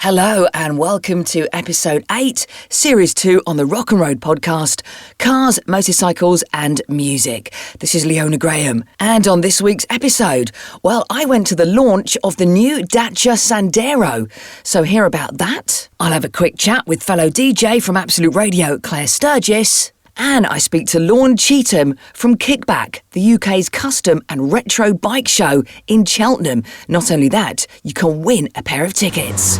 Hello and welcome to episode 8, series 2 on the Rock and Road podcast, Cars, Motorcycles and Music. This is Leona Graham. And on this week's episode, well, I went to the launch of the new Dacia Sandero. So hear about that. I'll have a quick chat with fellow DJ from Absolute Radio, Claire Sturgess. And I speak to Lorne Cheetham from Kickback, the UK's custom and retro bike show in Cheltenham. Not only that, you can win a pair of tickets.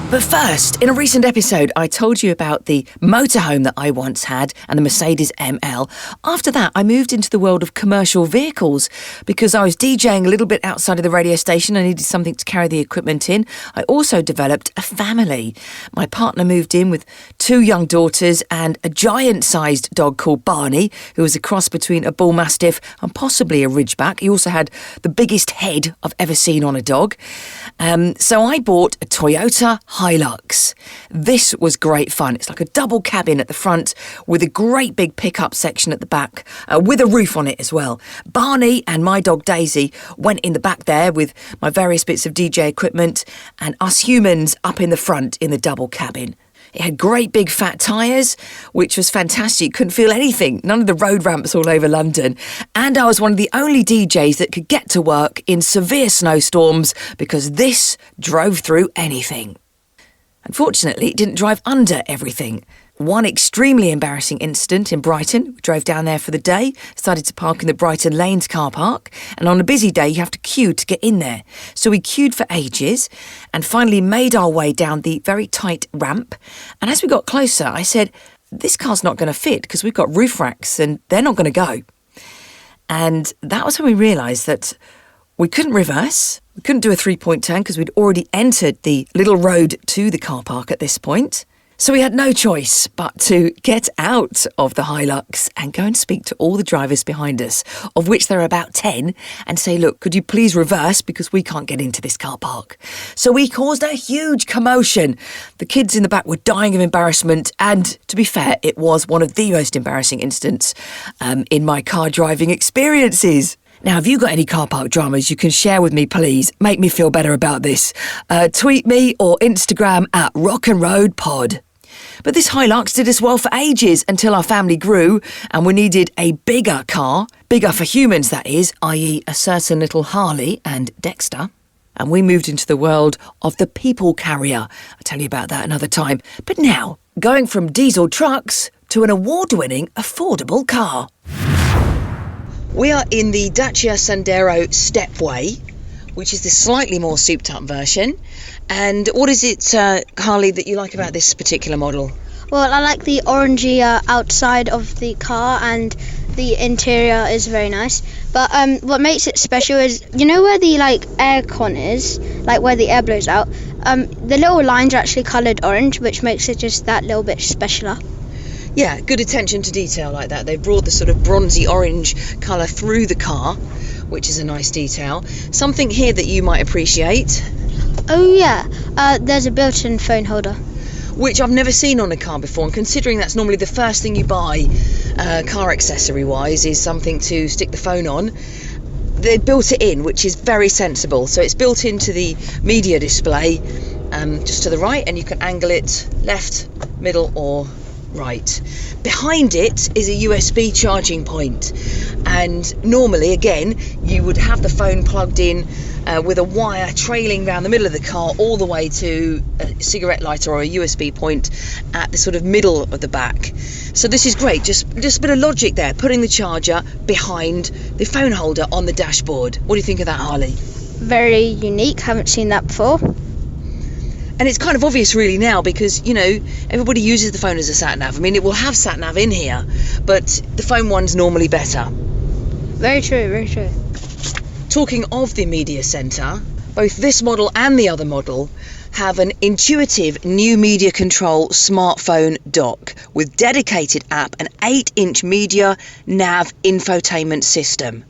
But first, in a recent episode, I told you about the motorhome that I once had and the Mercedes ML. After that, I moved into the world of commercial vehicles because I was DJing a little bit outside of the radio station. I needed something to carry the equipment in. I also developed a family. My partner moved in with 2 young daughters and a giant-sized dog called Barney, who was a cross between a bull mastiff and possibly a ridgeback. He also had the biggest head I've ever seen on a dog. So I bought a Toyota Hilux. This was great fun. It's like a double cabin at the front with a great big pickup section at the back with a roof on it as well. Barney and my dog Daisy went in the back there with my various bits of DJ equipment and us humans up in the front in the double cabin. It had great big fat tyres, which was fantastic. Couldn't feel anything. None of the road ramps all over London. And I was one of the only DJs that could get to work in severe snowstorms because this drove through anything. Unfortunately, it didn't drive under everything. One extremely embarrassing incident in Brighton. We drove down there for the day, started to park in the Brighton Lanes car park, and on a busy day you have to queue to get in there. So we queued for ages and finally made our way down the very tight ramp. And as we got closer, I said, this car's not going to fit because we've got roof racks and they're not going to go. And that was when we realised that we couldn't reverse. We couldn't do a 3-point turn because we'd already entered the little road to the car park at this point. So we had no choice but to get out of the Hilux and go and speak to all the drivers behind us, of which there are about 10, and say, look, could you please reverse because we can't get into this car park. So we caused a huge commotion. The kids in the back were dying of embarrassment, and to be fair, it was one of the most embarrassing incidents in my car driving experiences. Now, have you got any car park dramas you can share with me, please? Make me feel better about this. Tweet me or Instagram at Rock and Road Pod. But this Hilux did us well for ages until our family grew and we needed a bigger car. Bigger for humans, that is, i.e. a certain little Harley and Dexter. And we moved into the world of the people carrier. I'll tell you about that another time. But now, going from diesel trucks to an award-winning affordable car. We are in the Dacia Sandero Stepway, which is the slightly more souped-up version. And what is it, Harley, that you like about this particular model? Well, I like the orangey outside of the car, and the interior is very nice. But what makes it special is, you know where the air con is, like where the air blows out? The little lines are actually coloured orange, which makes it just that little bit specialer. Yeah, good attention to detail like that. They've brought the sort of bronzy orange colour through the car, which is a nice detail. Something here that you might appreciate. Oh yeah, there's a built-in phone holder. Which I've never seen on a car before, and considering that's normally the first thing you buy car accessory-wise is something to stick the phone on, they built it in, which is very sensible. So it's built into the media display just to the right, and you can angle it left, middle or right. Behind it is a USB charging point, and normally again you would have the phone plugged in with a wire trailing down the middle of the car all the way to a cigarette lighter or a USB point at the sort of middle of the back. So this is great, just a bit of logic there, putting the charger behind the phone holder on the dashboard. What do you think of that, Harley? Very unique, haven't seen that before. And it's kind of obvious really now because, you know, everybody uses the phone as a sat-nav. I mean, it will have sat-nav in here, but the phone one's normally better. Very true, very true. Talking of the media centre, both this model and the other model have an intuitive new media control smartphone dock with dedicated app and 8-inch media nav infotainment system.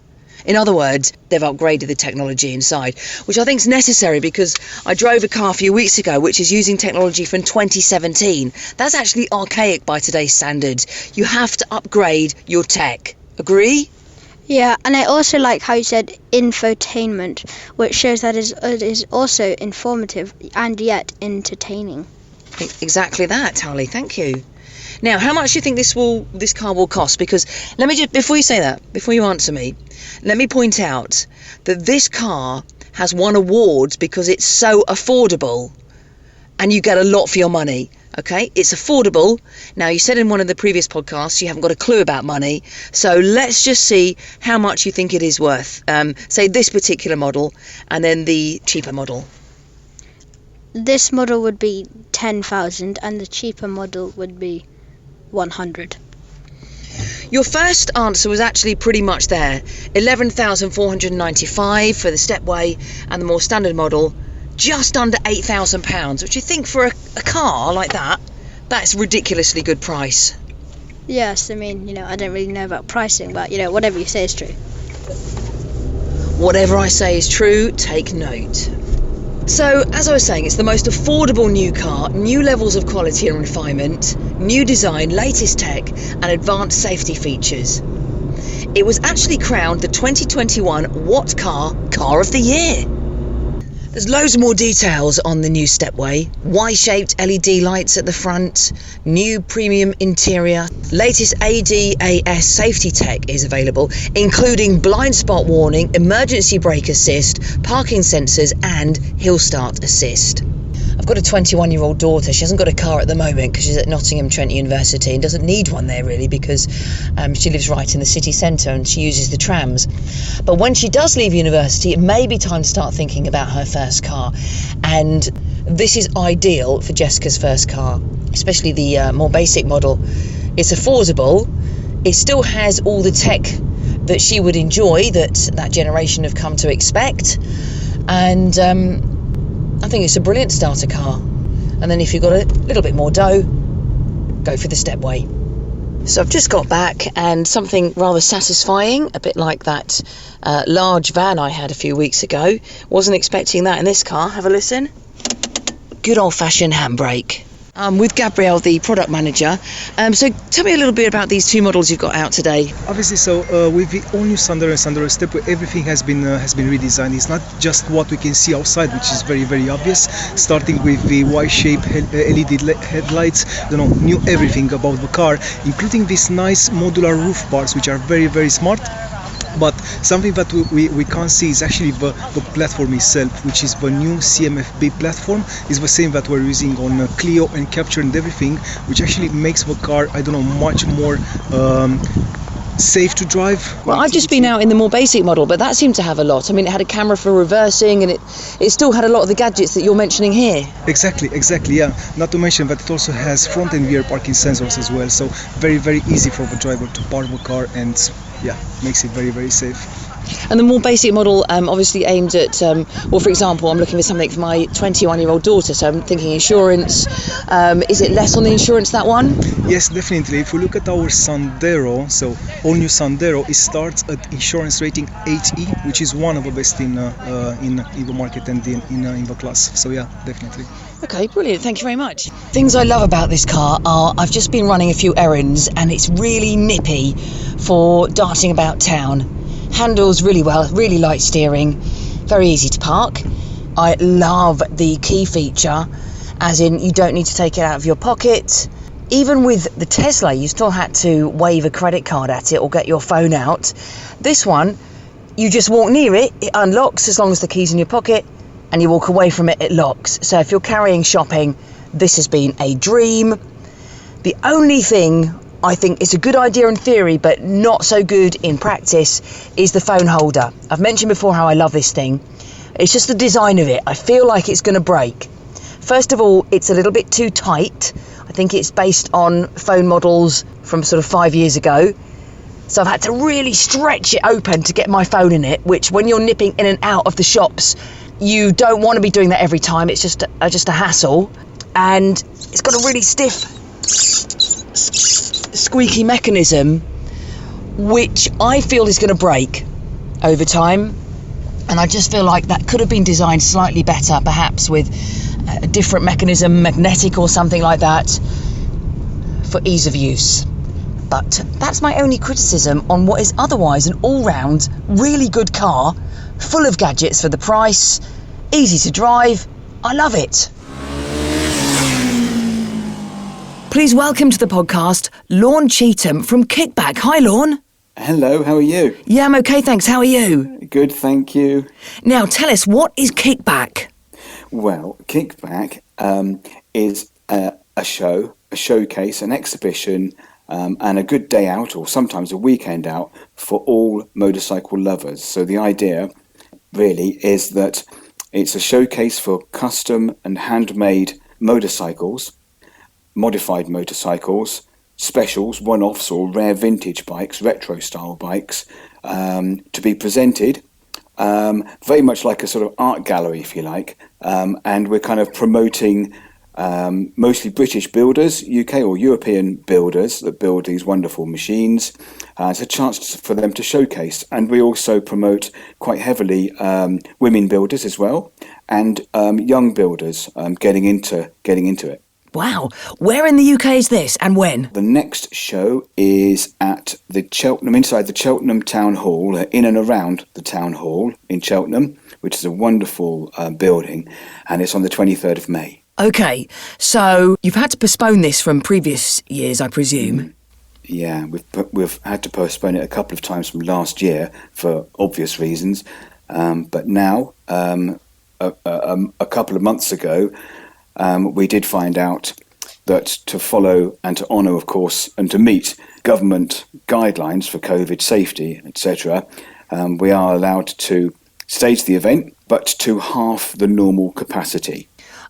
In other words, they've upgraded the technology inside, which I think is necessary because I drove a car a few weeks ago which is using technology from 2017. That's actually archaic by today's standards. You have to upgrade your tech. Agree? Yeah, and I also like how you said infotainment, which shows that it is also informative and yet entertaining. Exactly that, Harley. Thank you. Now, how much do you think this car will cost? Because let me just, before you say that, before you answer me, let me point out that this car has won awards because it's so affordable and you get a lot for your money. Okay, it's affordable. Now, you said in one of the previous podcasts you haven't got a clue about money, so let's just see how much you think it is worth. Say this particular model and then the cheaper model. This model would be 10,000 and the cheaper model would be 100. Your first answer was actually pretty much there. 11,495 for the stepway and the more standard model, just under £8,000, which you think for a car like that, that's a ridiculously good price. Yes, I mean, I don't really know about pricing, but, whatever you say is true. Whatever I say is true, take note. So, as I was saying, it's the most affordable new car, new levels of quality and refinement, new design, latest tech, and advanced safety features. It was actually crowned the 2021 What Car of the Year. There's loads more details on the new stepway. Y-shaped LED lights at the front, new premium interior, latest ADAS safety tech is available, including blind spot warning, emergency brake assist, parking sensors and hill start assist. I've got a 21-year-old daughter. She hasn't got a car at the moment because she's at Nottingham Trent University and doesn't need one there really because she lives right in the city centre and she uses the trams. But when she does leave university, it may be time to start thinking about her first car. And this is ideal for Jessica's first car, especially the more basic model. It's affordable. It still has all the tech that she would enjoy, that generation have come to expect. And I think it's a brilliant starter car. And then if you've got a little bit more dough, go for the stepway. So I've just got back and something rather satisfying, a bit like that large van I had a few weeks ago. Wasn't expecting that in this car. Have a listen. Good old-fashioned handbrake. I'm with Gabrielle, the product manager. So tell me a little bit about these two models you've got out today. Obviously, so with the all new Sandero and Sandero Stepway, everything has been redesigned. It's not just what we can see outside, which is very, very obvious. Starting with the Y-shaped LED headlights, new everything about the car, including these nice modular roof bars, which are very, very smart. But something that we can't see is actually the platform itself, which is the new CMFB platform. Is the same that we're using on Clio and Capture and everything, which actually makes the car, much more safe to drive. Well, I've just been out in the more basic model, but that seemed to have a lot. I mean, it had a camera for reversing and it still had a lot of the gadgets that you're mentioning here. Exactly, yeah. Not to mention that it also has front and rear parking sensors as well, so very, very easy for the driver to park the car and makes it very, very safe. And the more basic model obviously aimed at, for example, I'm looking for something for my 21-year-old daughter, so I'm thinking insurance. Is it less on the insurance, that one? Yes, definitely. If we look at our Sandero, so all new Sandero, it starts at insurance rating 8E, which is one of the best in the market and in the class. So yeah, definitely. Okay, brilliant. Thank you very much. Things I love about this car are I've just been running a few errands and it's really nippy for darting about town. Handles really well, really light steering, very easy to park. I love the key feature, as in you don't need to take it out of your pocket. Even with the Tesla, you still had to wave a credit card at it or get your phone out. This one, you just walk near it, it unlocks as long as the key's in your pocket, and you walk away from it, it locks. So if you're carrying shopping, this has been a dream. The only thing I think it's a good idea in theory, but not so good in practice, is the phone holder. I've mentioned before how I love this thing. It's just the design of it. I feel like it's going to break. First of all, it's a little bit too tight. I think it's based on phone models from sort of 5 years ago. So I've had to really stretch it open to get my phone in it, which when you're nipping in and out of the shops, you don't want to be doing that every time. It's just a hassle. And it's got a really stiff, squeaky mechanism, which I feel is going to break over time. And I just feel like that could have been designed slightly better, perhaps with a different mechanism, magnetic or something like that, for ease of use. But that's my only criticism on what is otherwise an all-round, really good car, full of gadgets for the price, easy to drive. I love it. Please welcome to the podcast, Lorne Cheetham from Kickback. Hi, Lorne. Hello, how are you? Yeah, I'm okay, thanks. How are you? Good, thank you. Now, tell us, what is Kickback? Well, Kickback is a show, a showcase, an exhibition, and a good day out, or sometimes a weekend out, for all motorcycle lovers. So the idea, really, is that it's a showcase for custom and handmade motorcycles, modified motorcycles, specials, one-offs or rare vintage bikes, retro-style bikes, to be presented very much like a sort of art gallery, if you like. And we're kind of promoting mostly British builders, UK or European builders that build these wonderful machines. It's a chance for them to showcase. And we also promote quite heavily women builders as well, and young builders getting into it. Wow. Where in the UK is this and when? The next show is at the Cheltenham, inside the Cheltenham Town Hall, in and around the Town Hall in Cheltenham, which is a wonderful building, and it's on the 23rd of May. OK, so you've had to postpone this from previous years, I presume? Yeah, we've had to postpone it a couple of times from last year for obvious reasons, but now, a couple of months ago, we did find out that to follow and to honour, of course, and to meet government guidelines for COVID safety, etc., we are allowed to stage the event, but to half the normal capacity.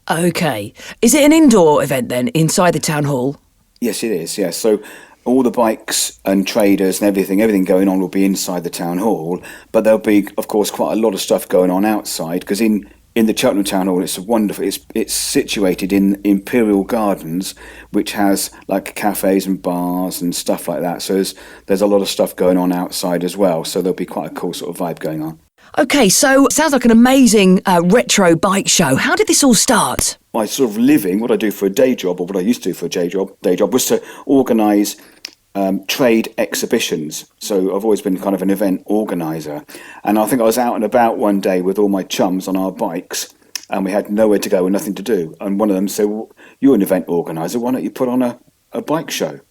OK. Is it an indoor event then, inside the town hall? Yes, it is, yes. So all the bikes and traders and everything going on will be inside the town hall, but there'll be, of course, quite a lot of stuff going on outside, because in the Cheltenham Town Hall, it's wonderful. It's situated in Imperial Gardens, which has like cafes and bars and stuff like that. So there's a lot of stuff going on outside as well. So there'll be quite a cool sort of vibe going on. OK, so it sounds like an amazing retro bike show. How did this all start? My sort of living, what I do for a day job, or what I used to do for a day job was to organise trade exhibitions. So I've always been kind of an event organiser. And I think I was out and about one day with all my chums on our bikes, and we had nowhere to go and nothing to do. And one of them said, well, you're an event organiser, why don't you put on a bike show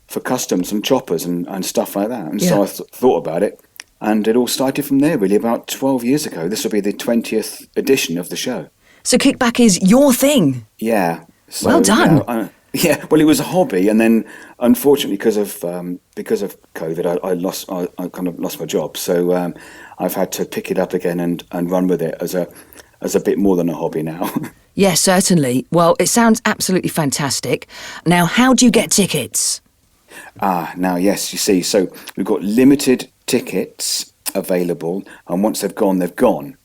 for customs and choppers and stuff like that? And so I thought about it, and it all started from there, really, about 12 years ago. This will be the 20th edition of the show. So Kickback is your thing? Yeah. So, well done. Yeah, well, it was a hobby, and then unfortunately, because of COVID, I kind of lost my job. So I've had to pick it up again and run with it as a bit more than a hobby now. Yes, certainly. Well, it sounds absolutely fantastic. Now, how do you get tickets? Now, yes, you see, so we've got limited tickets available, and once they've gone, they've gone.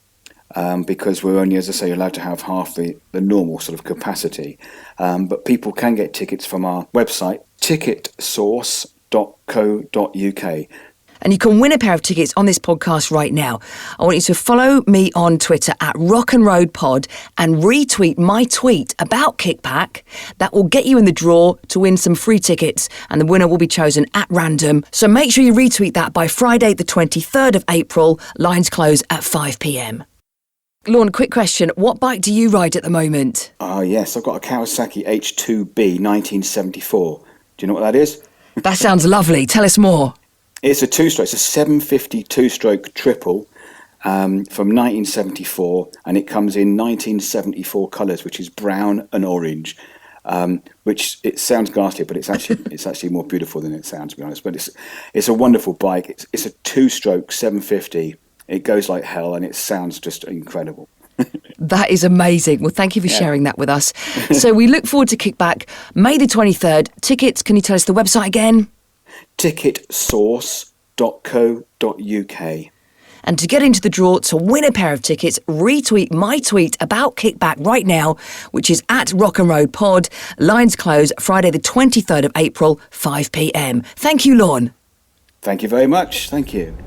Because we're only, as I say, allowed to have half the normal sort of capacity. But people can get tickets from our website, ticketsource.co.uk. And you can win a pair of tickets on this podcast right now. I want you to follow me on Twitter at Rock and Road Pod and retweet my tweet about Kickback. That will get you in the draw to win some free tickets, and the winner will be chosen at random. So make sure you retweet that by Friday, the 23rd of April. Lines close at 5 p.m. Lorne, quick question. What bike do you ride at the moment? Yes, I've got a Kawasaki H2B 1974. Do you know what that is? That sounds lovely. Tell us more. It's a two-stroke. It's a 750 two-stroke triple from 1974, and it comes in 1974 colours, which is brown and orange. Which it sounds ghastly, but it's actually more beautiful than it sounds, to be honest. But it's a wonderful bike. It's a two-stroke 750. It goes like hell, and it sounds just incredible. That is amazing. Well, thank you for sharing that with us. So we look forward to Kickback, May the 23rd. Tickets, can you tell us the website again? ticketsource.co.uk. And to get into the draw to win a pair of tickets, retweet my tweet about Kickback right now, which is at Rock and Road Pod. Lines close Friday the 23rd of April, 5 p.m. Thank you, Lorne. Thank you very much. Thank you.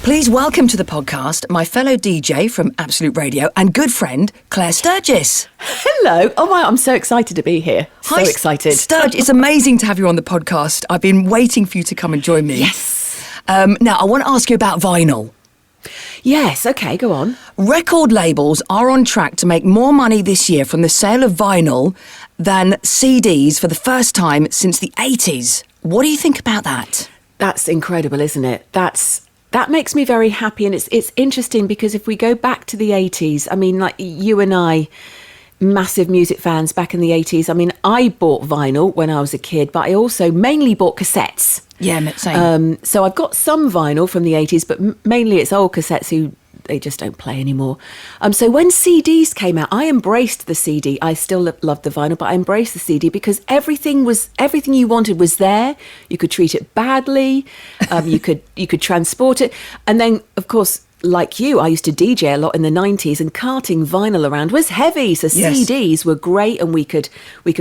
Please welcome to the podcast my fellow DJ from Absolute Radio and good friend, Claire Sturgess. Hello. Oh my, I'm so excited to be here. So Hi, excited. Sturge, it's amazing to have you on the podcast. I've been waiting for you to come and join me. Yes. Now, I want to ask you about vinyl. Yes, okay, go on. Record labels are on track to make more money this year from the sale of vinyl than CDs for the first time since the 80s. What do you think about that? That's incredible, isn't it? That makes me very happy, and it's interesting because if we go back to the 80s, I mean, like you and I, massive music fans back in the 80s. I mean, I bought vinyl when I was a kid, but I also mainly bought cassettes. Yeah, same. So I've got some vinyl from the 80s, but mainly it's old cassettes they just don't play anymore. So when CDs came out, I embraced the CD. I still loved the vinyl, but I embraced the CD because everything you wanted was there. You could treat it badly. You could transport it. And then, of course, like you, I used to DJ a lot in the 90s, and carting vinyl around was heavy. So Yes. CDs were great, and we could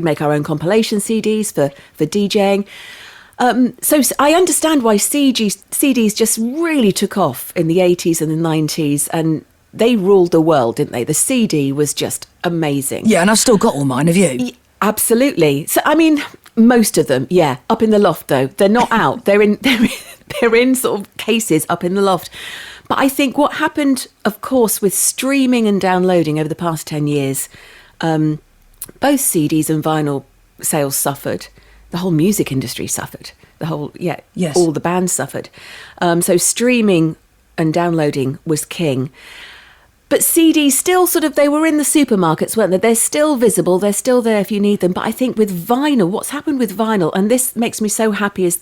make our own compilation CDs for DJing. So I understand why CDs just really took off in the 80s and the 90s, and they ruled the world, didn't they? The CD was just amazing. Yeah, and I've still got all mine, have you? Absolutely. So, I mean, most of them, yeah. Up in the loft, though. They're not out. They're in sort of cases up in the loft. But I think what happened, of course, with streaming and downloading over the past 10 years, both CDs and vinyl sales suffered. The whole music industry suffered. Yes. All the bands suffered. So streaming and downloading was king. But CDs still they were in the supermarkets, weren't they? They're still visible. They're still there if you need them. But I think with vinyl, what's happened with vinyl, and this makes me so happy, is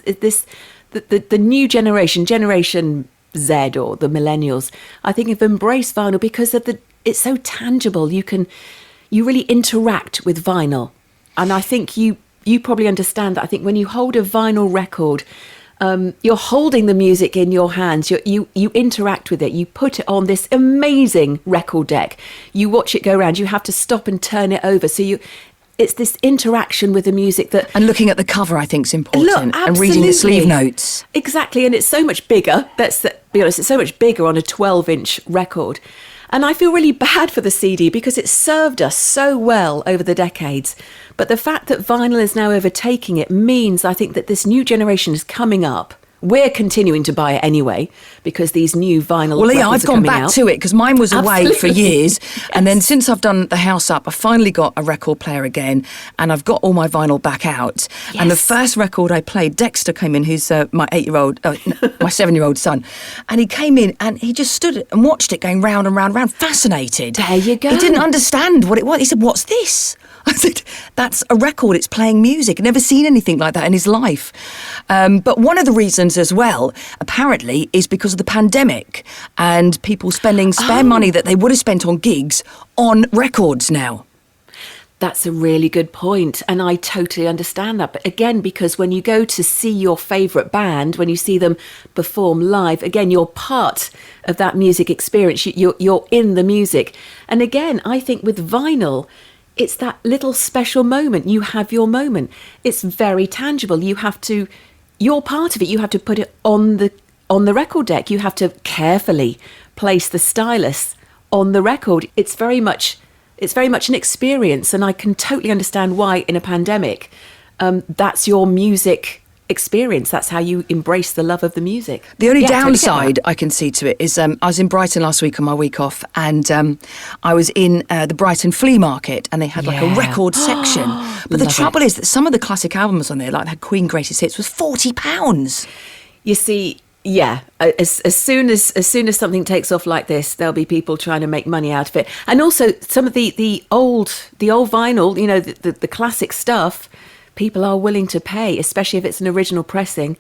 the new Generation Z or the millennials, I think have embraced vinyl because of it's so tangible. You really interact with vinyl. And I think you probably understand that. I think when you hold a vinyl record, you're holding the music in your hands. You interact with it. You put it on this amazing record deck. You watch it go around. You have to stop and turn it over. So it's this interaction with the music that... And looking at the cover, I think, is important. And reading the sleeve notes. Exactly. And it's so much bigger. Be honest, it's so much bigger on a 12-inch record. And I feel really bad for the CD because it served us so well over the decades. But the fact that vinyl is now overtaking it means, I think, that this new generation is coming up. We're continuing to buy it anyway because these new vinyl records I've are gone coming back out. to it because mine was away Absolutely. for years. Yes. And then since I've done the house up, I finally got a record player again and I've got all my vinyl back out. Yes. And the first record I played, Dexter came in, who's my 7-year-old son. And he came in and he just stood and watched it going round and round and round, fascinated. There you go. He didn't understand what it was. He said, "What's this?" I said, "That's a record, it's playing music." I'd never seen anything like that in his life. But one of the reasons as well, apparently, is because of the pandemic and people spending spare money that they would have spent on gigs on records now. That's a really good point, and I totally understand that. But again, because when you go to see your favourite band, when you see them perform live, again, you're part of that music experience. You're in the music. And again, I think with vinyl, it's that little special moment. You have your moment. It's very tangible. You're part of it. You have to put it on the record deck. You have to carefully place the stylus on the record. It's very much an experience, and I can totally understand why in a pandemic, that's your music experience. That's how you embrace the love of the music. The only Yeah, totally get downside that. I can see to it is I was in Brighton last week on my week off, and I was in the Brighton Flea Market, and they had like a Yeah. record section. But the Love trouble is that some of the classic albums on there, like that Queen Greatest Hits, was £40. You see, yeah, as soon as something takes off like this, there'll be people trying to make money out of it. And also some of the old vinyl, the classic stuff, people are willing to pay, especially if it's an original pressing.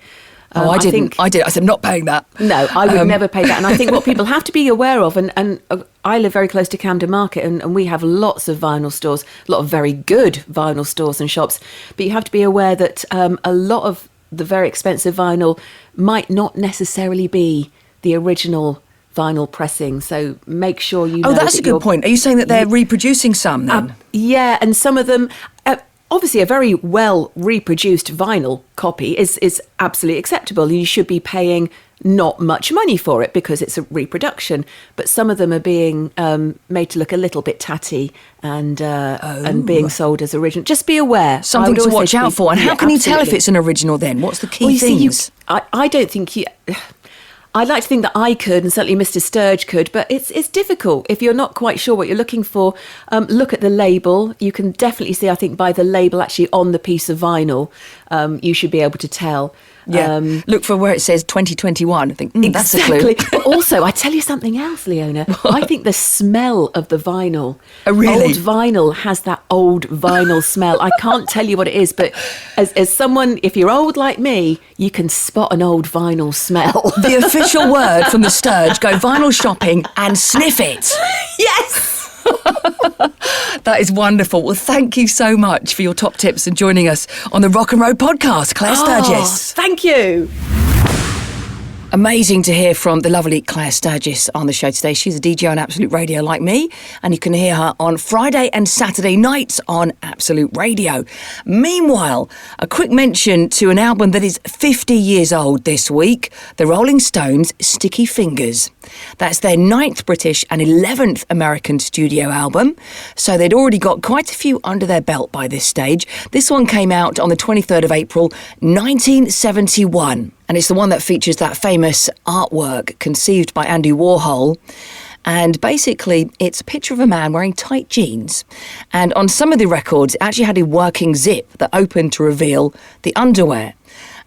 I didn't. I did. I said, not paying that. No, I would never pay that. And I think what people have to be aware of, and I live very close to Camden Market, and we have lots of vinyl stores, a lot of very good vinyl stores and shops. But you have to be aware that a lot of the very expensive vinyl might not necessarily be the original vinyl pressing. So make sure you know. Oh, that's a good point. Are you saying that they're reproducing some then? Yeah, and some of them... obviously a very well reproduced vinyl copy is absolutely acceptable. You should be paying not much money for it because it's a reproduction, but some of them are being made to look a little bit tatty and being sold as original. Just be aware. Something to watch out for. And how can you tell if it's an original then? What's the key things? I don't think you... I'd like to think that I could, and certainly Mr. Sturge could, but it's difficult. If you're not quite sure what you're looking for, look at the label. You can definitely see, I think, by the label actually on the piece of vinyl, you should be able to tell. Yeah. Look for where it says 2021. I think that's a clue. But also, I tell you something else, Leona. I think the smell of the vinyl. Oh, really? Old vinyl has that old vinyl smell. I can't tell you what it is, but as someone, if you're old like me, you can spot an old vinyl smell. The official word from the Sturge, go vinyl shopping and sniff it. Yes! That is wonderful. Well, thank you so much for your top tips and joining us on the Rock and Road podcast, Claire Sturgess. Thank you. Amazing to hear from the lovely Claire Sturgess on the show today. She's a DJ on Absolute Radio like me, and you can hear her on Friday and Saturday nights on Absolute Radio. Meanwhile, a quick mention to an album that is 50 years old this week, the Rolling Stones' Sticky Fingers. That's their 9th British and 11th American studio album, so they'd already got quite a few under their belt by this stage. This one came out on the 23rd of April, 1971. And it's the one that features that famous artwork conceived by Andy Warhol. And basically, it's a picture of a man wearing tight jeans. And on some of the records, it actually had a working zip that opened to reveal the underwear.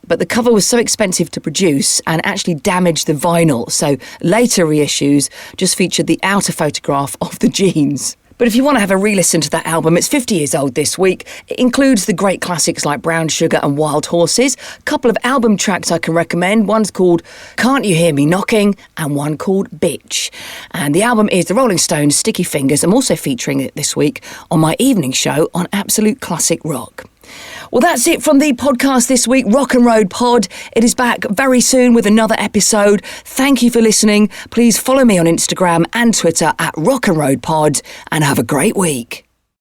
But the cover was so expensive to produce and actually damaged the vinyl. So later reissues just featured the outer photograph of the jeans. But if you want to have a re-listen to that album, it's 50 years old this week. It includes the great classics like Brown Sugar and Wild Horses. A couple of album tracks I can recommend. One's called Can't You Hear Me Knocking and one called Bitch. And the album is the Rolling Stones' Sticky Fingers. I'm also featuring it this week on my evening show on Absolute Classic Rock. Well, that's it from the podcast this week, Rock and Road Pod. It is back very soon with another episode. Thank you for listening. Please follow me on Instagram and Twitter at Rock and Road Pod and have a great week.